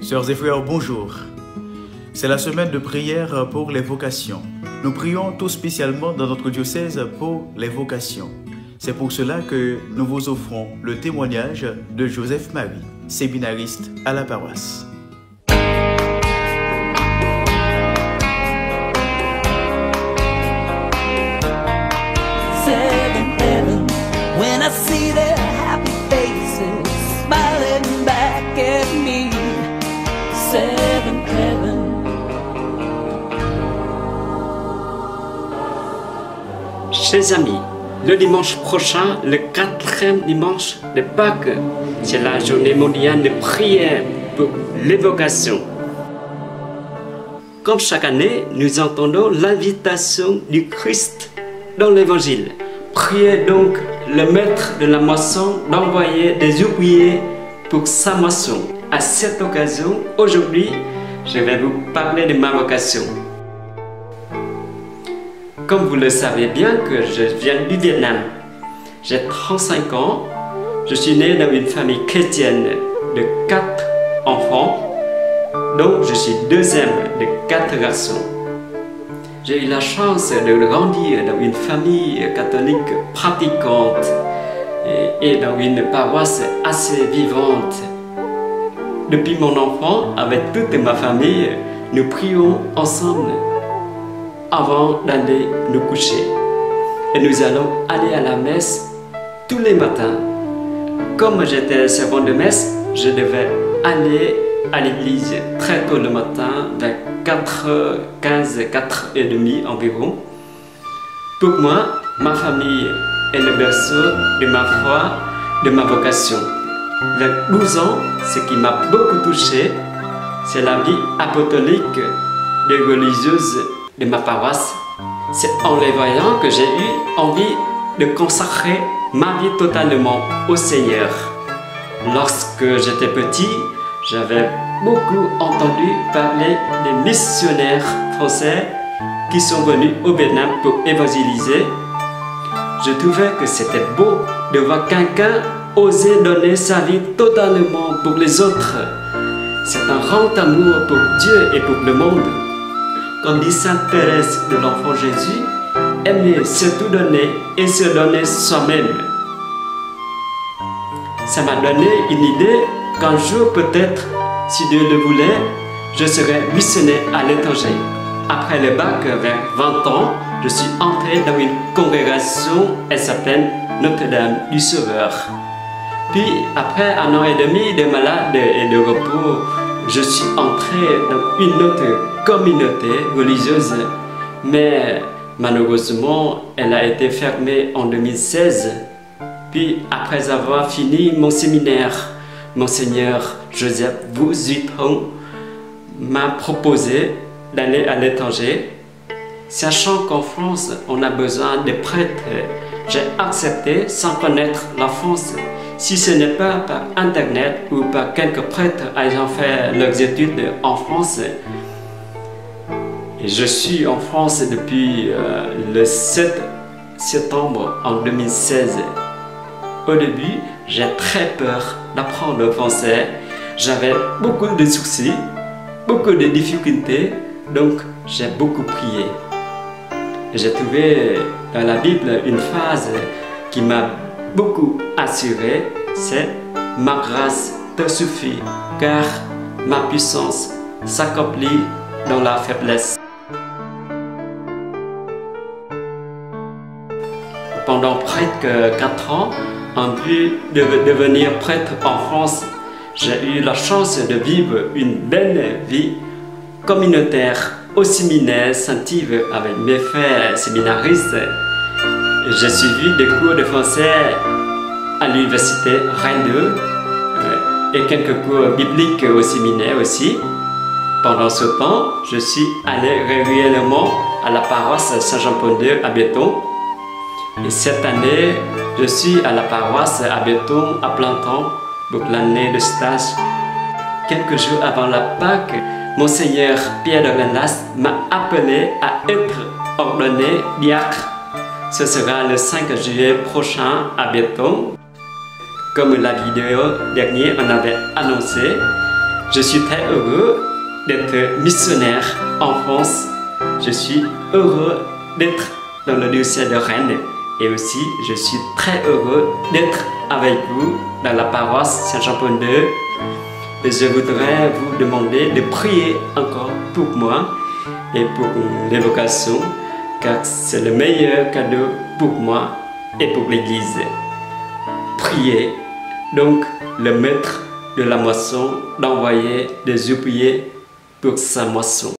Sœurs et frères, bonjour. C'est la semaine de prière pour les vocations. Nous prions tout spécialement dans notre diocèse pour les vocations. C'est pour cela que nous vous offrons le témoignage de Joseph Marie, séminariste à la paroisse. When I see their happy faces smiling back at me, 7-Heaven. Chers amis, le dimanche prochain, le 4e dimanche de Pâques, c'est la journée mondiale de prière pour les vocations. Comme chaque année, nous entendons l'invitation du Christ dans l'Évangile. Priez donc le maître de la moisson d'envoyer des ouvriers pour sa moisson. À cette occasion, aujourd'hui, je vais vous parler de ma vocation. Comme vous le savez bien que je viens du Vietnam, j'ai 35 ans, je suis né dans une famille chrétienne de 4 enfants, donc je suis deuxième de 4 garçons. J'ai eu la chance de grandir dans une famille catholique pratiquante et dans une paroisse assez vivante. Depuis mon enfant, avec toute ma famille, nous prions ensemble avant d'aller nous coucher. Et nous allons aller à la messe tous les matins. Comme j'étais servant de messe, je devais aller à l'église très tôt le matin, vers 4h15, 4h30 environ. Pour moi, ma famille est le berceau de ma foi, de ma vocation. Vers 12 ans, ce qui m'a beaucoup touché, c'est la vie apostolique des religieuses de ma paroisse. C'est en les voyant que j'ai eu envie de consacrer ma vie totalement au Seigneur. Lorsque j'étais petit, j'avais beaucoup entendu parler des missionnaires français qui sont venus au Vietnam pour évangéliser. Je trouvais que c'était beau de voir quelqu'un oser donner sa vie totalement pour les autres. C'est un grand amour pour Dieu et pour le monde. Comme dit Sainte Thérèse de l'Enfant Jésus, aimer, c'est tout donner et se donner soi-même. Ça m'a donné une idée qu'un jour peut-être, si Dieu le voulait, je serai missionnaire à l'étranger. Après le bac, vers 20 ans, je suis entré dans une congrégation, elle s'appelle Notre-Dame du Sauveur. Puis, après 1 an et demi de malade et de repos, je suis entré dans une autre communauté religieuse, mais malheureusement, elle a été fermée en 2016. Puis, après avoir fini mon séminaire, Monseigneur Joseph Vuitton m'a proposé d'aller à l'étranger. Sachant qu'en France, on a besoin de prêtres, j'ai accepté sans connaître la France. Si ce n'est pas par Internet ou par quelques prêtres ayant fait leurs études en France. Et je suis en France depuis le 7 septembre en 2016. Au début, j'ai très peur d'apprendre le français. J'avais beaucoup de soucis, beaucoup de difficultés, donc j'ai beaucoup prié. J'ai trouvé dans la Bible une phrase qui m'a beaucoup assuré, c'est « Ma grâce te suffit, car ma puissance s'accomplit dans la faiblesse ». Pendant près de 4 ans, en vue de devenir prêtre en France, j'ai eu la chance de vivre une belle vie communautaire au séminaire Saint-Yves avec mes frères séminaristes. J'ai suivi des cours de français à l'université Rennes 2 et quelques cours bibliques au séminaire aussi. Pendant ce temps, je suis allé régulièrement à la paroisse Saint-Jean-Paul II à Béton. Et cette année, je suis à la paroisse à Béton à plein temps pour l'année de stage. Quelques jours avant la Pâques, Monseigneur Pierre de Renlas m'a appelé à être ordonné diacre. Ce sera le 5 juillet prochain à Béton. Comme la vidéo dernière en avait annoncé, Je suis très heureux d'être missionnaire en France. Je suis heureux d'être dans le diocèse de Rennes. Et aussi, je suis très heureux d'être avec vous dans la paroisse Saint-Jean-Paul II. Et je voudrais vous demander de prier encore pour moi et pour l'évocation, car c'est le meilleur cadeau pour moi et pour l'Église. Priez donc le maître de la moisson d'envoyer des ouvriers pour sa moisson.